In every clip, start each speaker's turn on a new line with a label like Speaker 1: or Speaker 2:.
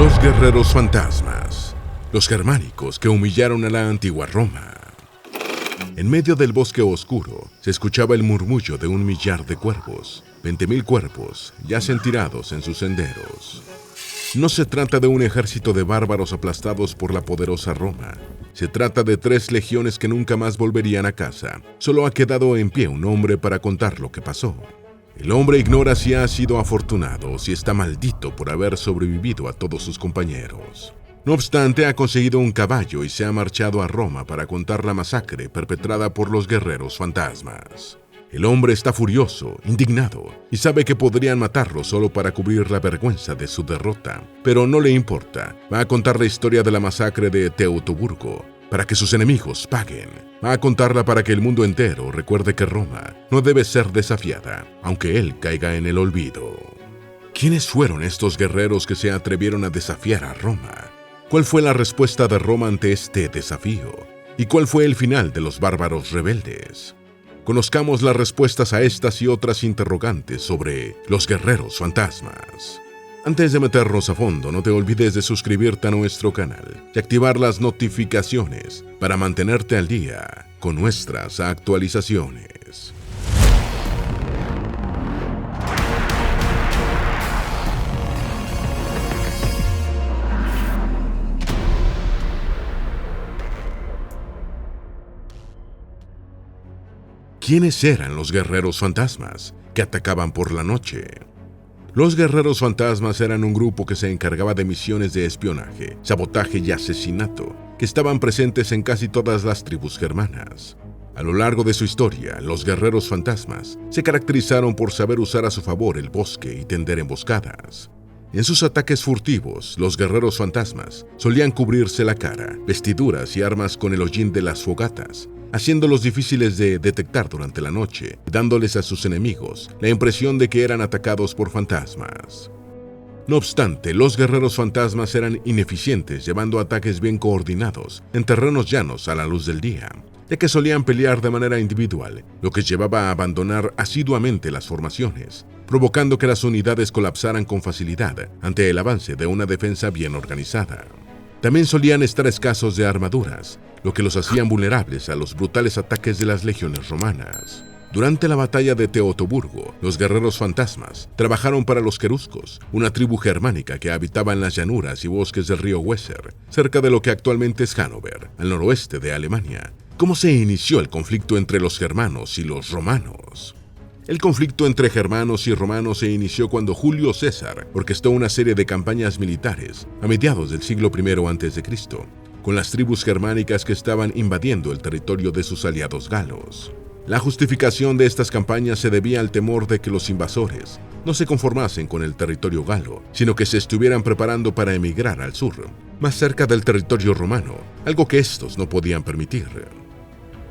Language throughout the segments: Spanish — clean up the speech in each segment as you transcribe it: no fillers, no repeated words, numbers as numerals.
Speaker 1: Los guerreros fantasmas, los germánicos que humillaron a la antigua Roma. En medio del bosque oscuro se escuchaba el murmullo de 1.000.000 de cuervos. 20.000 cuervos yacen tirados en sus senderos. No se trata de un ejército de bárbaros aplastados por la poderosa Roma. Se trata de 3 legiones que nunca más volverían a casa. Solo ha quedado en pie un hombre para contar lo que pasó. El hombre ignora si ha sido afortunado o si está maldito por haber sobrevivido a todos sus compañeros. No obstante, ha conseguido un caballo y se ha marchado a Roma para contar la masacre perpetrada por los guerreros fantasmas. El hombre está furioso, indignado, y sabe que podrían matarlo solo para cubrir la vergüenza de su derrota. Pero no le importa. Va a contar la historia de la masacre de Teutoburgo, para que sus enemigos paguen. Va a contarla para que el mundo entero recuerde que Roma no debe ser desafiada, aunque él caiga en el olvido. ¿Quiénes fueron estos guerreros que se atrevieron a desafiar a Roma? ¿Cuál fue la respuesta de Roma ante este desafío? ¿Y cuál fue el final de los bárbaros rebeldes? Conozcamos las respuestas a estas y otras interrogantes sobre los guerreros fantasmas. Antes de meternos a fondo, no te olvides de suscribirte a nuestro canal y activar las notificaciones para mantenerte al día con nuestras actualizaciones. ¿Quiénes eran los guerreros fantasmas que atacaban por la noche? Los guerreros fantasmas eran un grupo que se encargaba de misiones de espionaje, sabotaje y asesinato, que estaban presentes en casi todas las tribus germanas. A lo largo de su historia, los guerreros fantasmas se caracterizaron por saber usar a su favor el bosque y tender emboscadas. En sus ataques furtivos, los guerreros fantasmas solían cubrirse la cara, vestiduras y armas con el hollín de las fogatas, haciéndolos difíciles de detectar durante la noche, dándoles a sus enemigos la impresión de que eran atacados por fantasmas. No obstante, los guerreros fantasmas eran ineficientes, llevando ataques bien coordinados en terrenos llanos a la luz del día, ya que solían pelear de manera individual, lo que llevaba a abandonar asiduamente las formaciones, provocando que las unidades colapsaran con facilidad ante el avance de una defensa bien organizada. También solían estar escasos de armaduras, lo que los hacían vulnerables a los brutales ataques de las legiones romanas. Durante la batalla de Teutoburgo, los guerreros fantasmas trabajaron para los queruscos, una tribu germánica que habitaba en las llanuras y bosques del río Weser, cerca de lo que actualmente es Hannover, al noroeste de Alemania. ¿Cómo se inició el conflicto entre los germanos y los romanos? El conflicto entre germanos y romanos se inició cuando Julio César orquestó una serie de campañas militares a mediados del siglo I a.C., con las tribus germánicas que estaban invadiendo el territorio de sus aliados galos. La justificación de estas campañas se debía al temor de que los invasores no se conformasen con el territorio galo, sino que se estuvieran preparando para emigrar al sur, más cerca del territorio romano, algo que estos no podían permitir.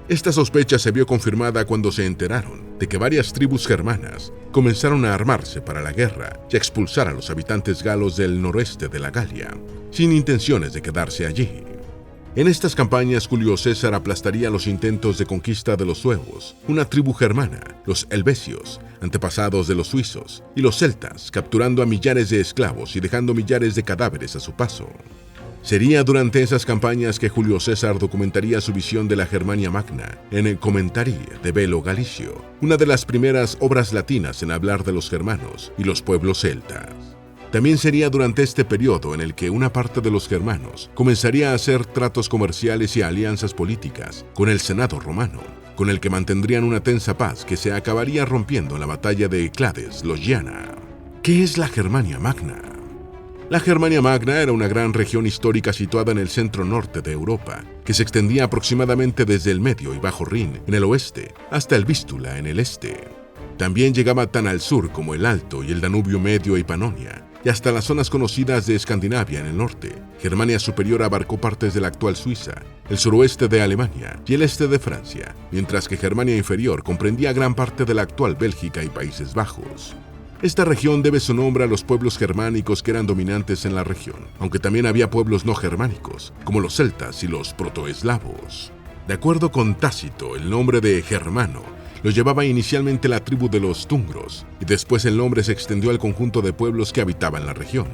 Speaker 1: Esta sospecha se vio confirmada cuando se enteraron de que varias tribus germanas comenzaron a armarse para la guerra y a expulsar a los habitantes galos del noroeste de la Galia, sin intenciones de quedarse allí. En estas campañas, Julio César aplastaría los intentos de conquista de los suevos, una tribu germana, los helvecios, antepasados de los suizos, y los celtas, capturando a millares de esclavos y dejando millares de cadáveres a su paso. Sería durante esas campañas que Julio César documentaría su visión de la Germania Magna en el Commentari de Velo Galicio, una de las primeras obras latinas en hablar de los germanos y los pueblos celtas. También sería durante este periodo en el que una parte de los germanos comenzaría a hacer tratos comerciales y alianzas políticas con el Senado romano, con el que mantendrían una tensa paz que se acabaría rompiendo en la batalla de Clades Logiana. ¿Qué es la Germania Magna? La Germania Magna era una gran región histórica situada en el centro-norte de Europa, que se extendía aproximadamente desde el Medio y Bajo Rin en el oeste hasta el Vístula en el este. También llegaba tan al sur como el Alto y el Danubio Medio y Panonia, y hasta las zonas conocidas de Escandinavia en el norte. Germania Superior abarcó partes de la actual Suiza, el suroeste de Alemania y el este de Francia, mientras que Germania Inferior comprendía gran parte de la actual Bélgica y Países Bajos. Esta región debe su nombre a los pueblos germánicos que eran dominantes en la región, aunque también había pueblos no germánicos, como los celtas y los protoeslavos. De acuerdo con Tácito, el nombre de germano lo llevaba inicialmente la tribu de los tungros, y después el nombre se extendió al conjunto de pueblos que habitaban la región.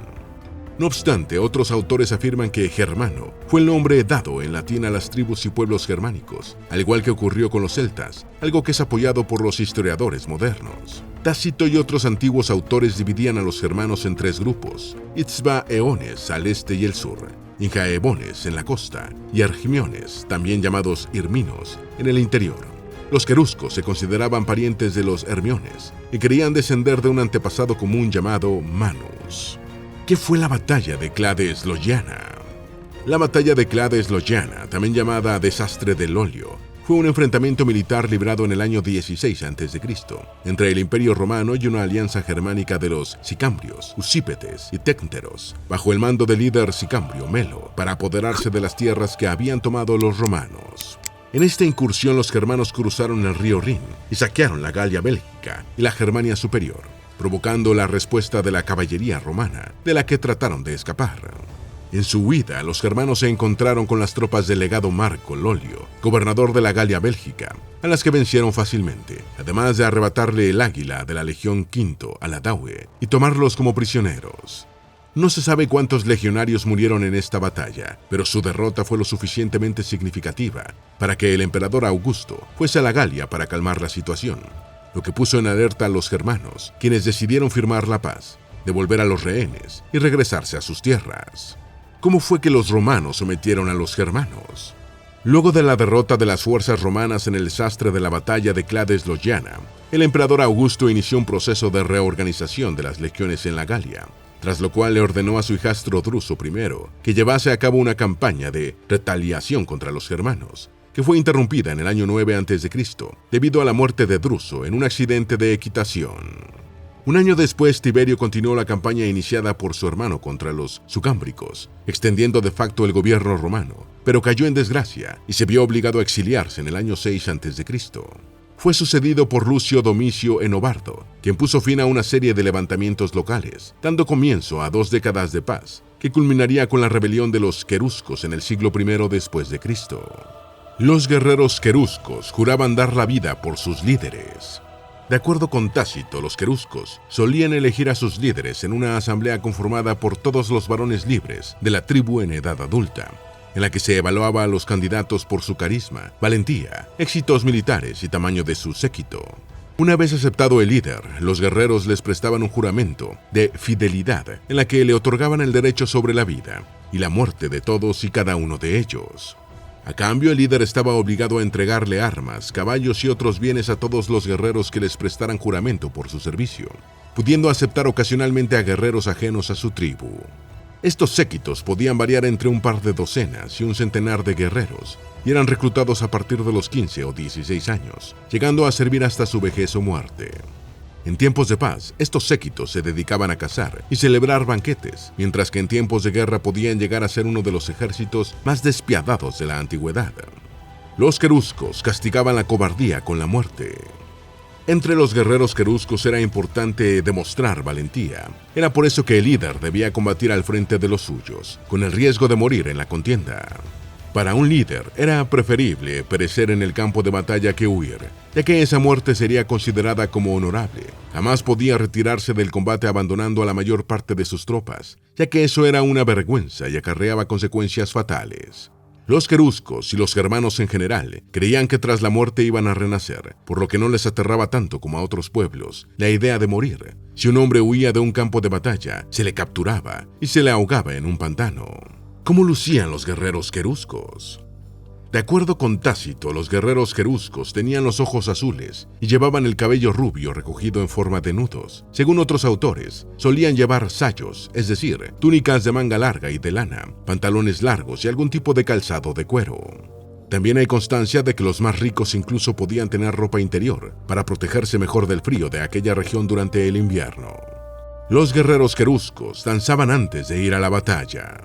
Speaker 1: No obstante, otros autores afirman que germano fue el nombre dado en latín a las tribus y pueblos germánicos, al igual que ocurrió con los celtas, algo que es apoyado por los historiadores modernos. Tácito y otros antiguos autores dividían a los germanos en tres grupos: Itzbaeones al este y el sur, Injaebones en la costa y Argimiones, también llamados Irminos, en el interior. Los queruscos se consideraban parientes de los Hermiones y creían descender de un antepasado común llamado Manus. ¿Qué fue la batalla de Clade-Slogiana? La batalla de Clade-Slogiana, también llamada Desastre del Olio, fue un enfrentamiento militar librado en el año 16 a.C. entre el Imperio Romano y una alianza germánica de los sicambrios, usípetes y tecnteros, bajo el mando del líder sicambrio Melo, para apoderarse de las tierras que habían tomado los romanos. En esta incursión los germanos cruzaron el río Rin y saquearon la Galia Bélgica y la Germania Superior, provocando la respuesta de la caballería romana, de la que trataron de escapar. En su huida, los germanos se encontraron con las tropas del legado Marco Lolio, gobernador de la Galia Bélgica, a las que vencieron fácilmente, además de arrebatarle el águila de la Legión V a la Daue y tomarlos como prisioneros. No se sabe cuántos legionarios murieron en esta batalla, pero su derrota fue lo suficientemente significativa para que el emperador Augusto fuese a la Galia para calmar la situación, lo que puso en alerta a los germanos, quienes decidieron firmar la paz, devolver a los rehenes y regresarse a sus tierras. ¿Cómo fue que los romanos sometieron a los germanos? Luego de la derrota de las fuerzas romanas en el desastre de la batalla de Clade-Slogiana, el emperador Augusto inició un proceso de reorganización de las legiones en la Galia, tras lo cual le ordenó a su hijastro Druso I que llevase a cabo una campaña de retaliación contra los germanos, que fue interrumpida en el año 9 a.C. debido a la muerte de Druso en un accidente de equitación. Un año después, Tiberio continuó la campaña iniciada por su hermano contra los sucámbricos, extendiendo de facto el gobierno romano, pero cayó en desgracia y se vio obligado a exiliarse en el año 6 a.C. Fue sucedido por Lucio Domicio Enobarbo, quien puso fin a una serie de levantamientos locales, dando comienzo a 2 décadas de paz, que culminaría con la rebelión de los queruscos en el siglo I después de Cristo. Los guerreros queruscos juraban dar la vida por sus líderes. De acuerdo con Tácito, los queruscos solían elegir a sus líderes en una asamblea conformada por todos los varones libres de la tribu en edad adulta, en la que se evaluaba a los candidatos por su carisma, valentía, éxitos militares y tamaño de su séquito. Una vez aceptado el líder, los guerreros les prestaban un juramento de fidelidad en la que le otorgaban el derecho sobre la vida y la muerte de todos y cada uno de ellos. A cambio, el líder estaba obligado a entregarle armas, caballos y otros bienes a todos los guerreros que les prestaran juramento por su servicio, pudiendo aceptar ocasionalmente a guerreros ajenos a su tribu. Estos séquitos podían variar entre un par de docenas y un centenar de guerreros, y eran reclutados a partir de los 15 o 16 años, llegando a servir hasta su vejez o muerte. En tiempos de paz, estos séquitos se dedicaban a cazar y celebrar banquetes, mientras que en tiempos de guerra podían llegar a ser uno de los ejércitos más despiadados de la antigüedad. Los queruscos castigaban la cobardía con la muerte. Entre los guerreros queruscos era importante demostrar valentía. Era por eso que el líder debía combatir al frente de los suyos, con el riesgo de morir en la contienda. Para un líder era preferible perecer en el campo de batalla que huir, ya que esa muerte sería considerada como honorable. Jamás podía retirarse del combate abandonando a la mayor parte de sus tropas, ya que eso era una vergüenza y acarreaba consecuencias fatales. Los queruscos y los germanos en general creían que tras la muerte iban a renacer, por lo que no les aterraba tanto como a otros pueblos la idea de morir. Si un hombre huía de un campo de batalla, se le capturaba y se le ahogaba en un pantano. ¿Cómo lucían los guerreros queruscos? De acuerdo con Tácito, los guerreros queruscos tenían los ojos azules y llevaban el cabello rubio recogido en forma de nudos. Según otros autores, solían llevar sayos, es decir, túnicas de manga larga y de lana, pantalones largos y algún tipo de calzado de cuero. También hay constancia de que los más ricos incluso podían tener ropa interior para protegerse mejor del frío de aquella región durante el invierno. Los guerreros queruscos danzaban antes de ir a la batalla.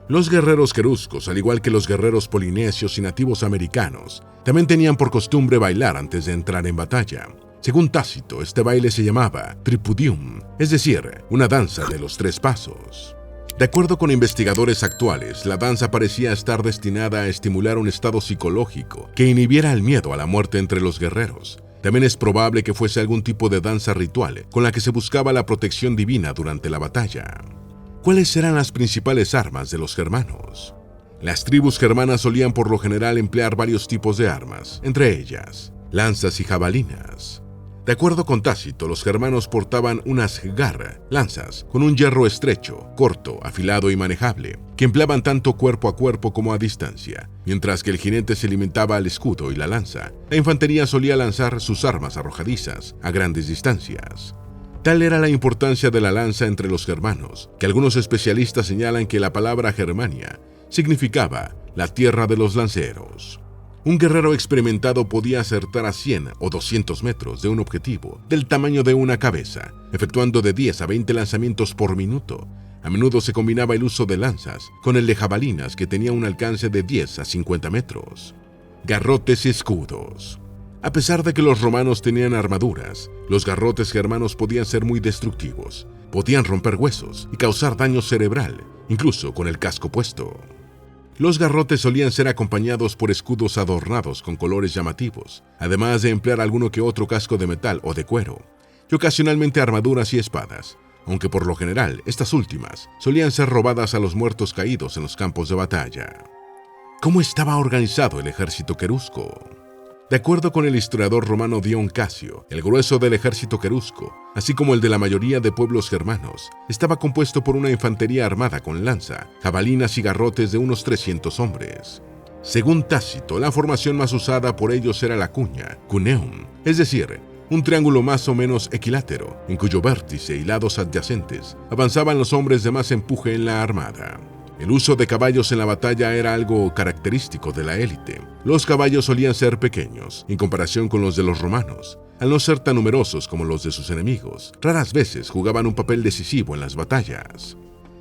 Speaker 1: Los guerreros queruscos, al igual que los guerreros polinesios y nativos americanos, también tenían por costumbre bailar antes de entrar en batalla. Según Tácito, este baile se llamaba tripudium, es decir, una danza de los 3 pasos. De acuerdo con investigadores actuales, la danza parecía estar destinada a estimular un estado psicológico que inhibiera el miedo a la muerte entre los guerreros. También es probable que fuese algún tipo de danza ritual con la que se buscaba la protección divina durante la batalla. ¿Cuáles eran las principales armas de los germanos? Las tribus germanas solían por lo general emplear varios tipos de armas, entre ellas lanzas y jabalinas. De acuerdo con Tácito, los germanos portaban unas gar, lanzas, con un hierro estrecho, corto, afilado y manejable, que empleaban tanto cuerpo a cuerpo como a distancia. Mientras que el jinete se limitaba al escudo y la lanza, la infantería solía lanzar sus armas arrojadizas a grandes distancias. Tal era la importancia de la lanza entre los germanos, que algunos especialistas señalan que la palabra Germania significaba la tierra de los lanceros. Un guerrero experimentado podía acertar a 100 o 200 metros de un objetivo del tamaño de una cabeza, efectuando de 10 a 20 lanzamientos por minuto. A menudo se combinaba el uso de lanzas con el de jabalinas, que tenía un alcance de 10 a 50 metros. Garrotes y escudos. A pesar de que los romanos tenían armaduras, los garrotes germanos podían ser muy destructivos. Podían romper huesos y causar daño cerebral, incluso con el casco puesto. Los garrotes solían ser acompañados por escudos adornados con colores llamativos, además de emplear alguno que otro casco de metal o de cuero, y ocasionalmente armaduras y espadas, aunque por lo general estas últimas solían ser robadas a los muertos caídos en los campos de batalla. ¿Cómo estaba organizado el ejército querusco? De acuerdo con el historiador romano Dion Casio, el grueso del ejército querusco, así como el de la mayoría de pueblos germanos, estaba compuesto por una infantería armada con lanza, jabalinas y garrotes de unos 300 hombres. Según Tácito, la formación más usada por ellos era la cuña, cuneum, es decir, un triángulo más o menos equilátero, en cuyo vértice y lados adyacentes avanzaban los hombres de más empuje en la armada. El uso de caballos en la batalla era algo característico de la élite. Los caballos solían ser pequeños, en comparación con los de los romanos, al no ser tan numerosos como los de sus enemigos. Raras veces jugaban un papel decisivo en las batallas.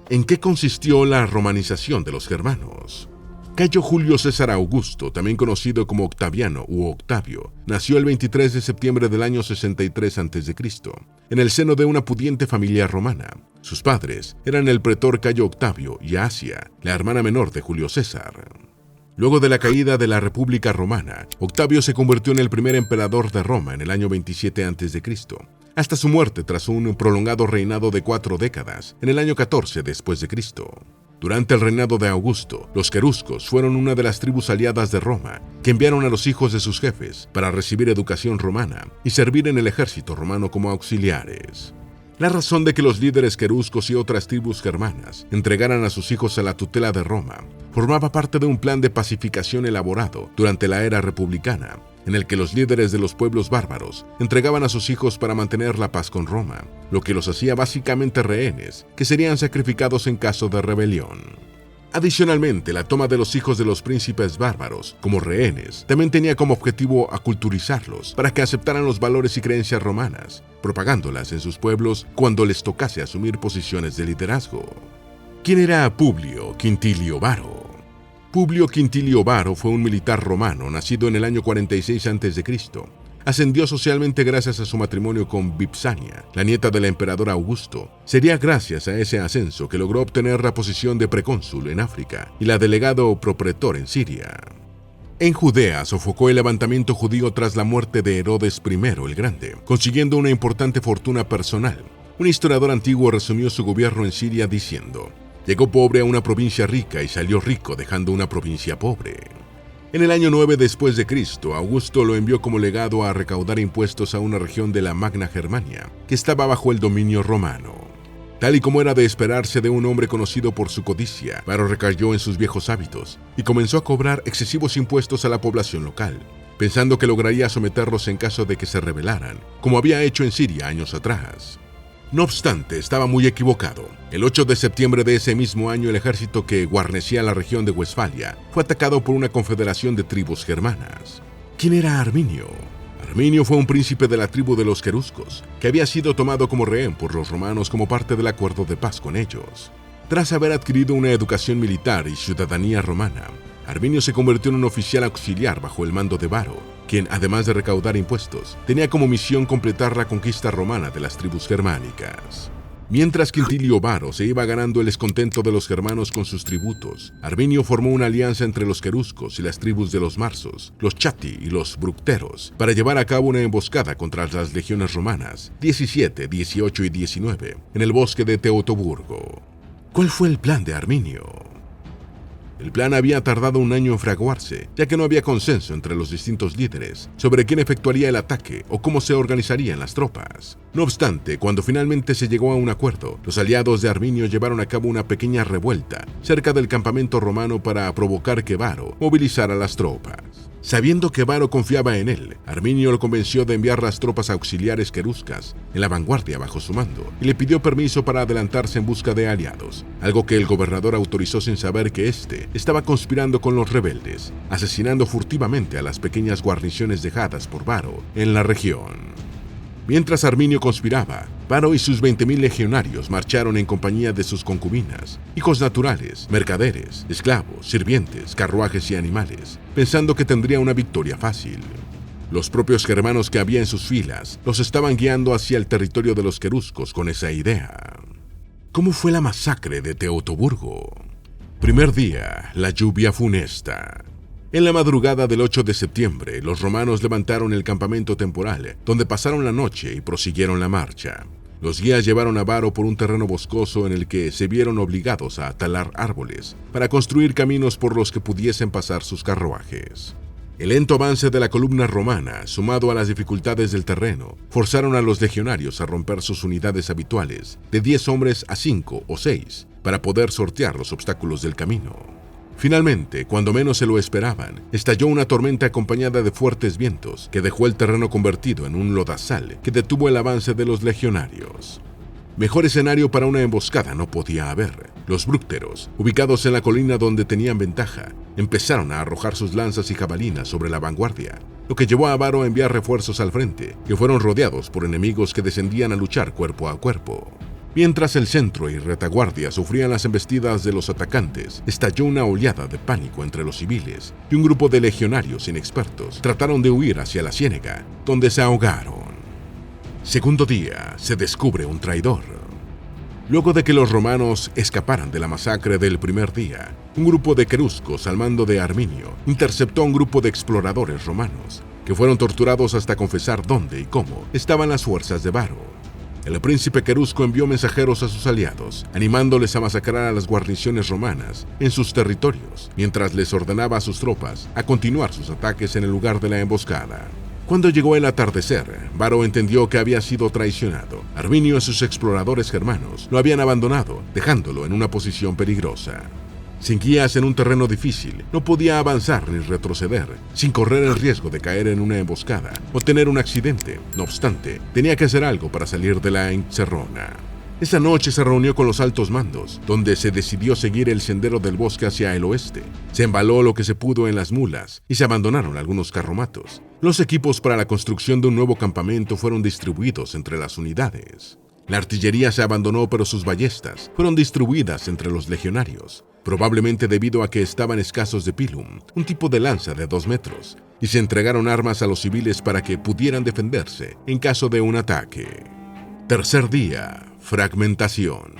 Speaker 1: ¿En qué consistió la romanización de los germanos? Cayo Julio César Augusto, también conocido como Octaviano u Octavio, nació el 23 de septiembre del año 63 a.C., en el seno de una pudiente familia romana. Sus padres eran el pretor Cayo Octavio y Asia, la hermana menor de Julio César. Luego de la caída de la República Romana, Octavio se convirtió en el primer emperador de Roma en el año 27 a.C., hasta su muerte tras un prolongado reinado de 4 décadas, en el año 14 después de Cristo. Durante el reinado de Augusto, los queruscos fueron una de las tribus aliadas de Roma que enviaron a los hijos de sus jefes para recibir educación romana y servir en el ejército romano como auxiliares. La razón de que los líderes queruscos y otras tribus germanas entregaran a sus hijos a la tutela de Roma formaba parte de un plan de pacificación elaborado durante la era republicana, en el que los líderes de los pueblos bárbaros entregaban a sus hijos para mantener la paz con Roma, lo que los hacía básicamente rehenes, que serían sacrificados en caso de rebelión. Adicionalmente, la toma de los hijos de los príncipes bárbaros como rehenes también tenía como objetivo aculturizarlos para que aceptaran los valores y creencias romanas, propagándolas en sus pueblos cuando les tocase asumir posiciones de liderazgo. ¿Quién era Publio Quintilio Varo? Publio Quintilio Varo fue un militar romano nacido en el año 46 a.C. Ascendió socialmente gracias a su matrimonio con Vipsania, la nieta del emperador Augusto. Sería gracias a ese ascenso que logró obtener la posición de precónsul en África y la delegado propretor en Siria. En Judea sofocó el levantamiento judío tras la muerte de Herodes I el Grande, consiguiendo una importante fortuna personal. Un historiador antiguo resumió su gobierno en Siria diciendo: llegó pobre a una provincia rica y salió rico dejando una provincia pobre. En el año 9 después de Cristo, Augusto lo envió como legado a recaudar impuestos a una región de la Magna Germania, que estaba bajo el dominio romano. Tal y como era de esperarse de un hombre conocido por su codicia, Varo recayó en sus viejos hábitos y comenzó a cobrar excesivos impuestos a la población local, pensando que lograría someterlos en caso de que se rebelaran, como había hecho en Siria años atrás. No obstante, estaba muy equivocado. El 8 de septiembre de ese mismo año, el ejército que guarnecía la región de Westfalia fue atacado por una confederación de tribus germanas. ¿Quién era Arminio? Arminio fue un príncipe de la tribu de los queruscos, que había sido tomado como rehén por los romanos como parte del acuerdo de paz con ellos. Tras haber adquirido una educación militar y ciudadanía romana, Arminio se convirtió en un oficial auxiliar bajo el mando de Varo, quien, además de recaudar impuestos, tenía como misión completar la conquista romana de las tribus germánicas. Mientras Quintilio Varo se iba ganando el descontento de los germanos con sus tributos, Arminio formó una alianza entre los queruscos y las tribus de los marsos, los chati y los bructeros, para llevar a cabo una emboscada contra las legiones romanas 17, 18 y 19 en el bosque de Teutoburgo. ¿Cuál fue el plan de Arminio? El plan había tardado un año en fraguarse, ya que no había consenso entre los distintos líderes sobre quién efectuaría el ataque o cómo se organizarían las tropas. No obstante, cuando finalmente se llegó a un acuerdo, los aliados de Arminio llevaron a cabo una pequeña revuelta cerca del campamento romano para provocar que Varo movilizara las tropas. Sabiendo que Varo confiaba en él, Arminio lo convenció de enviar las tropas auxiliares queruscas en la vanguardia bajo su mando y le pidió permiso para adelantarse en busca de aliados, algo que el gobernador autorizó sin saber que éste estaba conspirando con los rebeldes, asesinando furtivamente a las pequeñas guarniciones dejadas por Varo en la región. Mientras Arminio conspiraba, Varo y sus 20.000 legionarios marcharon en compañía de sus concubinas, hijos naturales, mercaderes, esclavos, sirvientes, carruajes y animales, pensando que tendría una victoria fácil. Los propios germanos que había en sus filas los estaban guiando hacia el territorio de los queruscos con esa idea. ¿Cómo fue la masacre de Teutoburgo? Primer día, la lluvia funesta. En la madrugada del 8 de septiembre, los romanos levantaron el campamento temporal, donde pasaron la noche y prosiguieron la marcha. Los guías llevaron a Varo por un terreno boscoso en el que se vieron obligados a talar árboles para construir caminos por los que pudiesen pasar sus carruajes. El lento avance de la columna romana, sumado a las dificultades del terreno, forzaron a los legionarios a romper sus unidades habituales de 10 hombres a 5 o 6 para poder sortear los obstáculos del camino. Finalmente, cuando menos se lo esperaban, estalló una tormenta acompañada de fuertes vientos que dejó el terreno convertido en un lodazal que detuvo el avance de los legionarios. Mejor escenario para una emboscada no podía haber. Los brúcteros, ubicados en la colina donde tenían ventaja, empezaron a arrojar sus lanzas y jabalinas sobre la vanguardia, lo que llevó a Varo a enviar refuerzos al frente, que fueron rodeados por enemigos que descendían a luchar cuerpo a cuerpo. Mientras el centro y retaguardia sufrían las embestidas de los atacantes, estalló una oleada de pánico entre los civiles y un grupo de legionarios inexpertos trataron de huir hacia la ciénaga, donde se ahogaron. Segundo día, se descubre un traidor. Luego de que los romanos escaparan de la masacre del primer día, un grupo de queruscos al mando de Arminio interceptó a un grupo de exploradores romanos, que fueron torturados hasta confesar dónde y cómo estaban las fuerzas de Varo. El príncipe querusco envió mensajeros a sus aliados, animándoles a masacrar a las guarniciones romanas en sus territorios, mientras les ordenaba a sus tropas a continuar sus ataques en el lugar de la emboscada. Cuando llegó el atardecer, Varo entendió que había sido traicionado. Arminio y sus exploradores germanos lo habían abandonado, dejándolo en una posición peligrosa. Sin guías en un terreno difícil, no podía avanzar ni retroceder, sin correr el riesgo de caer en una emboscada o tener un accidente. No obstante, tenía que hacer algo para salir de la encerrona. Esa noche se reunió con los altos mandos, donde se decidió seguir el sendero del bosque hacia el oeste. Se embaló lo que se pudo en las mulas y se abandonaron algunos carromatos. Los equipos para la construcción de un nuevo campamento fueron distribuidos entre las unidades. La artillería se abandonó, pero sus ballestas fueron distribuidas entre los legionarios, probablemente debido a que estaban escasos de pilum, un tipo de lanza de 2 metros, y se entregaron armas a los civiles para que pudieran defenderse en caso de un ataque. Tercer día, fragmentación.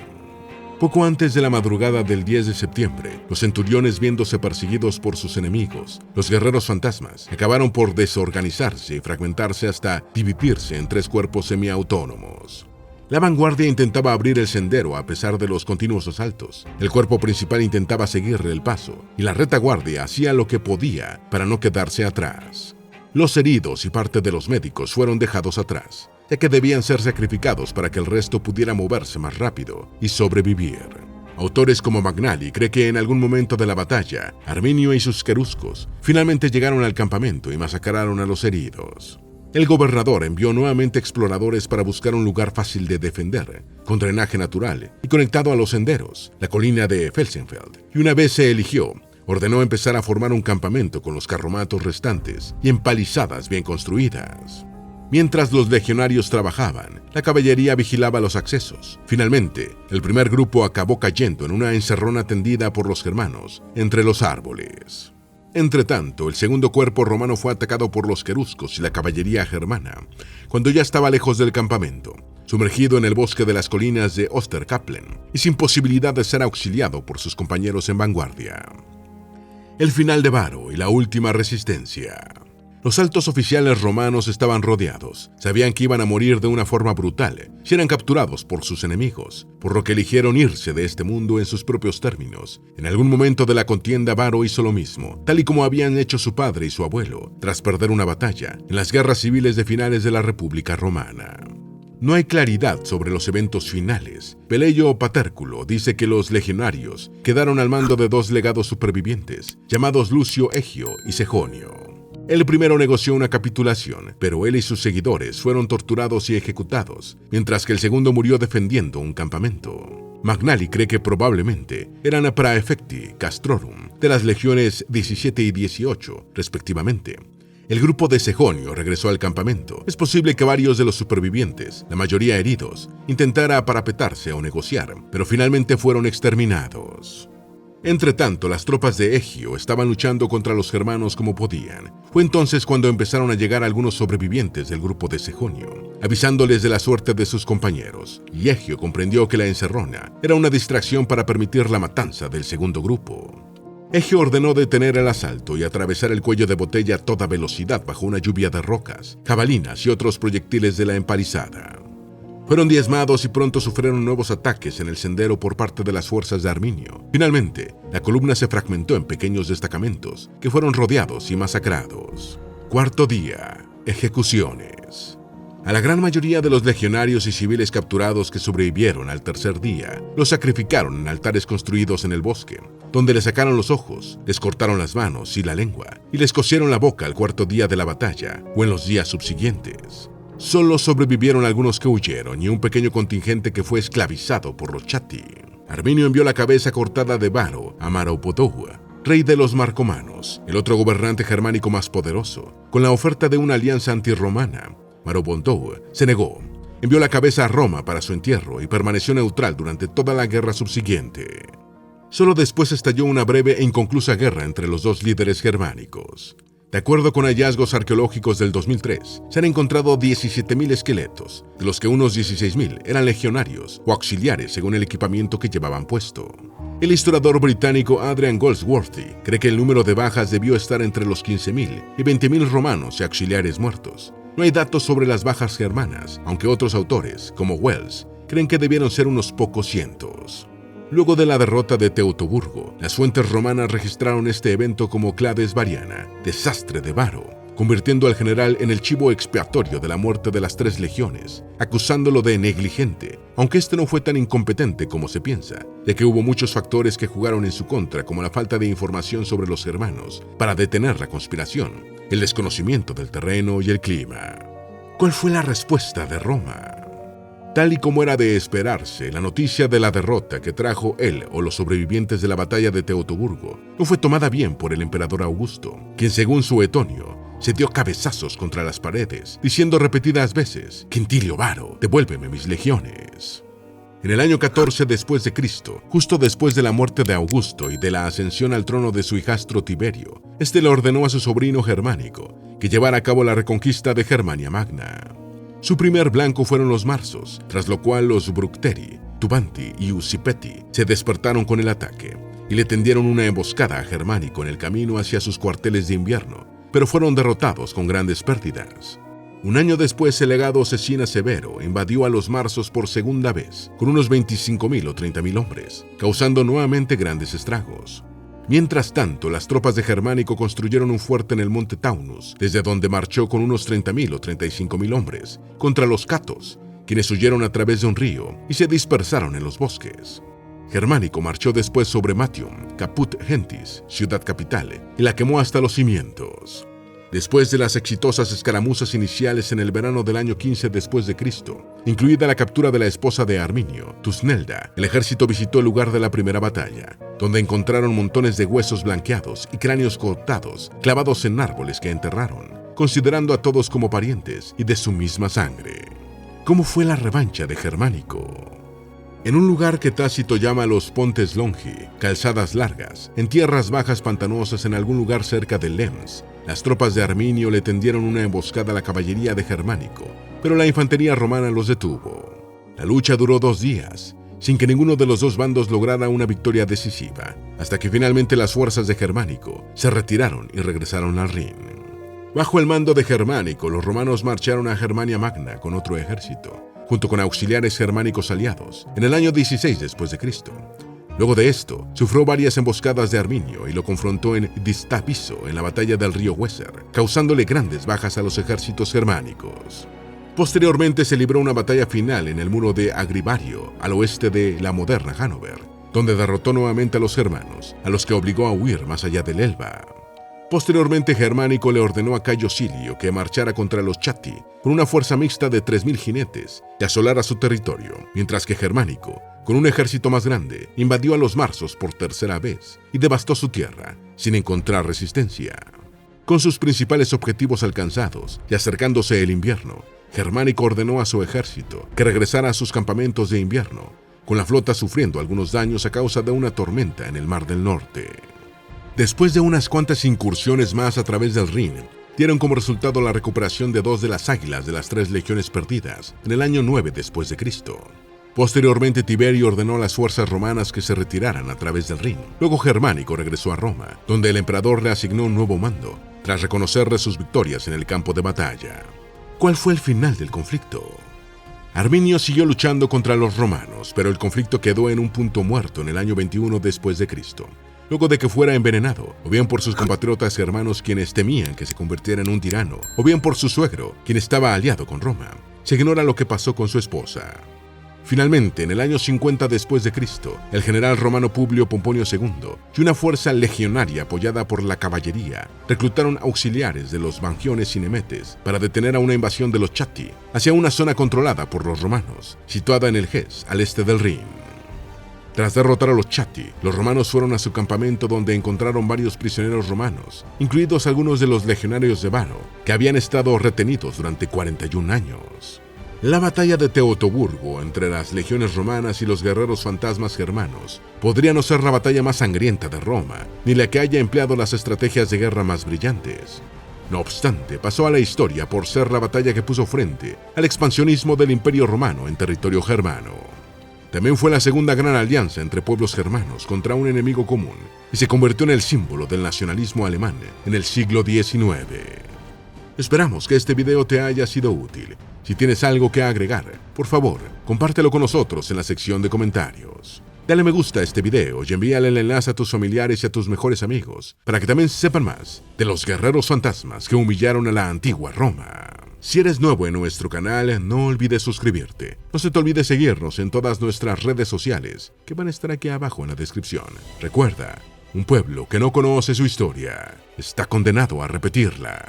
Speaker 1: Poco antes de la madrugada del 10 de septiembre, los centuriones, viéndose perseguidos por sus enemigos, los guerreros fantasmas, acabaron por desorganizarse y fragmentarse hasta dividirse en 3 cuerpos semiautónomos. La vanguardia intentaba abrir el sendero a pesar de los continuos asaltos. El cuerpo principal intentaba seguirle el paso, y la retaguardia hacía lo que podía para no quedarse atrás. Los heridos y parte de los médicos fueron dejados atrás, ya que debían ser sacrificados para que el resto pudiera moverse más rápido y sobrevivir. Autores como Magnali cree que en algún momento de la batalla, Arminio y sus queruscos finalmente llegaron al campamento y masacraron a los heridos. El gobernador envió nuevamente exploradores para buscar un lugar fácil de defender, con drenaje natural y conectado a los senderos, la colina de Felsenfeld, y una vez se eligió, ordenó empezar a formar un campamento con los carromatos restantes y empalizadas bien construidas. Mientras los legionarios trabajaban, la caballería vigilaba los accesos. Finalmente, el primer grupo acabó cayendo en una encerrona tendida por los germanos entre los árboles. Entretanto, el segundo cuerpo romano fue atacado por los queruscos y la caballería germana, cuando ya estaba lejos del campamento, sumergido en el bosque de las colinas de Osterkaplen y sin posibilidad de ser auxiliado por sus compañeros en vanguardia. El final de Varo y la última resistencia. Los altos oficiales romanos estaban rodeados. Sabían que iban a morir de una forma brutal si eran capturados por sus enemigos, por lo que eligieron irse de este mundo en sus propios términos. En algún momento de la contienda, Varo hizo lo mismo, tal y como habían hecho su padre y su abuelo, tras perder una batalla en las guerras civiles de finales de la República Romana. No hay claridad sobre los eventos finales. Peleio Patérculo dice que los legionarios quedaron al mando de dos legados supervivientes, llamados Lucio Egio y Sejonio. El primero negoció una capitulación, pero él y sus seguidores fueron torturados y ejecutados, mientras que el segundo murió defendiendo un campamento. Magnali cree que probablemente eran praefecti castrorum de las legiones 17 y 18, respectivamente. El grupo de Sejonio regresó al campamento. Es posible que varios de los supervivientes, la mayoría heridos, intentara parapetarse o negociar, pero finalmente fueron exterminados. Entretanto, las tropas de Egio estaban luchando contra los germanos como podían. Fue entonces cuando empezaron a llegar algunos sobrevivientes del grupo de Sejonio, avisándoles de la suerte de sus compañeros, y Egio comprendió que la encerrona era una distracción para permitir la matanza del segundo grupo. Egio ordenó detener el asalto y atravesar el cuello de botella a toda velocidad bajo una lluvia de rocas, jabalinas y otros proyectiles de la empalizada. Fueron diezmados y pronto sufrieron nuevos ataques en el sendero por parte de las fuerzas de Arminio. Finalmente, la columna se fragmentó en pequeños destacamentos que fueron rodeados y masacrados. Cuarto día, ejecuciones. A la gran mayoría de los legionarios y civiles capturados que sobrevivieron al tercer día, los sacrificaron en altares construidos en el bosque, donde les sacaron los ojos, les cortaron las manos y la lengua, y les cosieron la boca al cuarto día de la batalla o en los días subsiguientes. Solo sobrevivieron algunos que huyeron y un pequeño contingente que fue esclavizado por los Chatti. Arminio envió la cabeza cortada de Varo a Maroboduo, rey de los marcomanos, el otro gobernante germánico más poderoso, con la oferta de una alianza antirromana. Maroboduo se negó, envió la cabeza a Roma para su entierro y permaneció neutral durante toda la guerra subsiguiente. Solo después estalló una breve e inconclusa guerra entre los dos líderes germánicos. De acuerdo con hallazgos arqueológicos del 2003, se han encontrado 17.000 esqueletos, de los que unos 16.000 eran legionarios o auxiliares según el equipamiento que llevaban puesto. El historiador británico Adrian Goldsworthy cree que el número de bajas debió estar entre los 15.000 y 20.000 romanos y auxiliares muertos. No hay datos sobre las bajas germanas, aunque otros autores, como Wells, creen que debieron ser unos pocos cientos. Luego de la derrota de Teutoburgo, las fuentes romanas registraron este evento como Clades Variana, desastre de Varo, convirtiendo al general en el chivo expiatorio de la muerte de las 3 legiones, acusándolo de negligente, aunque este no fue tan incompetente como se piensa, ya que hubo muchos factores que jugaron en su contra, como la falta de información sobre los germanos para detener la conspiración, el desconocimiento del terreno y el clima. ¿Cuál fue la respuesta de Roma? Tal y como era de esperarse, la noticia de la derrota que trajo él o los sobrevivientes de la batalla de Teutoburgo no fue tomada bien por el emperador Augusto, quien según Suetonio se dio cabezazos contra las paredes, diciendo repetidas veces: «Quintilio Varo, devuélveme mis legiones». En el año 14 después de Cristo, justo después de la muerte de Augusto y de la ascensión al trono de su hijastro Tiberio, este le ordenó a su sobrino Germánico que llevara a cabo la reconquista de Germania Magna. Su primer blanco fueron los marsos, tras lo cual los Bructeri, Tubanti y Usipeti se despertaron con el ataque y le tendieron una emboscada a Germánico en el camino hacia sus cuarteles de invierno, pero fueron derrotados con grandes pérdidas. Un año después, el legado Cecina Severo invadió a los marsos por segunda vez, con unos 25.000 o 30.000 hombres, causando nuevamente grandes estragos. Mientras tanto, las tropas de Germánico construyeron un fuerte en el monte Taunus, desde donde marchó con unos 30.000 o 35.000 hombres, contra los catos, quienes huyeron a través de un río y se dispersaron en los bosques. Germánico marchó después sobre Matium, Caput Gentis, ciudad capital, y la quemó hasta los cimientos. Después de las exitosas escaramuzas iniciales en el verano del año 15 después de Cristo, incluida la captura de la esposa de Arminio, Tusnelda, el ejército visitó el lugar de la primera batalla, donde encontraron montones de huesos blanqueados y cráneos cortados, clavados en árboles que enterraron, considerando a todos como parientes y de su misma sangre. ¿Cómo fue la revancha de Germánico? En un lugar que Tácito llama los Pontes Longi, calzadas largas, en tierras bajas pantanosas en algún lugar cerca de Lems, las tropas de Arminio le tendieron una emboscada a la caballería de Germánico, pero la infantería romana los detuvo. La lucha duró 2 días, sin que ninguno de los dos bandos lograra una victoria decisiva, hasta que finalmente las fuerzas de Germánico se retiraron y regresaron al Rin. Bajo el mando de Germánico, los romanos marcharon a Germania Magna con otro ejército, junto con auxiliares germánicos aliados, en el año 16 después de Cristo. Luego de esto, sufrió varias emboscadas de Arminio y lo confrontó en Distapiso, en la batalla del río Weser, causándole grandes bajas a los ejércitos germánicos. Posteriormente se libró una batalla final en el muro de Agribario, al oeste de la moderna Hannover, donde derrotó nuevamente a los germanos, a los que obligó a huir más allá del Elba. Posteriormente, Germánico le ordenó a Cayo Silio que marchara contra los Chatti con una fuerza mixta de 3.000 jinetes y asolara su territorio, mientras que Germánico, con un ejército más grande, invadió a los marsos por tercera vez y devastó su tierra, sin encontrar resistencia. Con sus principales objetivos alcanzados y acercándose el invierno, Germánico ordenó a su ejército que regresara a sus campamentos de invierno, con la flota sufriendo algunos daños a causa de una tormenta en el Mar del Norte. Después de unas cuantas incursiones más a través del Rin, dieron como resultado la recuperación de 2 de las águilas de las 3 legiones perdidas en el año 9 después de Cristo. Posteriormente, Tiberio ordenó a las fuerzas romanas que se retiraran a través del Rin. Luego Germánico regresó a Roma, donde el emperador le asignó un nuevo mando, tras reconocerle sus victorias en el campo de batalla. ¿Cuál fue el final del conflicto? Arminio siguió luchando contra los romanos, pero el conflicto quedó en un punto muerto en el año 21 después de Cristo. Luego de que fuera envenenado, o bien por sus compatriotas germanos quienes temían que se convirtiera en un tirano, o bien por su suegro, quien estaba aliado con Roma. Se ignora lo que pasó con su esposa. Finalmente, en el año 50 después de Cristo, el general romano Publio Pomponio II y una fuerza legionaria apoyada por la caballería reclutaron auxiliares de los Vangiones y Nemetes para detener a una invasión de los Chatti hacia una zona controlada por los romanos, situada en el Ges, al este del Rin. Tras derrotar a los Chatti, los romanos fueron a su campamento donde encontraron varios prisioneros romanos, incluidos algunos de los legionarios de Varo, que habían estado retenidos durante 41 años. La batalla de Teutoburgo entre las legiones romanas y los guerreros fantasmas germanos podría no ser la batalla más sangrienta de Roma, ni la que haya empleado las estrategias de guerra más brillantes. No obstante, pasó a la historia por ser la batalla que puso frente al expansionismo del Imperio Romano en territorio germano. También fue la segunda gran alianza entre pueblos germanos contra un enemigo común y se convirtió en el símbolo del nacionalismo alemán en el siglo XIX. Esperamos que este video te haya sido útil. Si tienes algo que agregar, por favor, compártelo con nosotros en la sección de comentarios. Dale me gusta a este video y envíale el enlace a tus familiares y a tus mejores amigos para que también sepan más de los guerreros fantasmas que humillaron a la antigua Roma. Si eres nuevo en nuestro canal, no olvides suscribirte. No se te olvide seguirnos en todas nuestras redes sociales, que van a estar aquí abajo en la descripción. Recuerda, un pueblo que no conoce su historia está condenado a repetirla.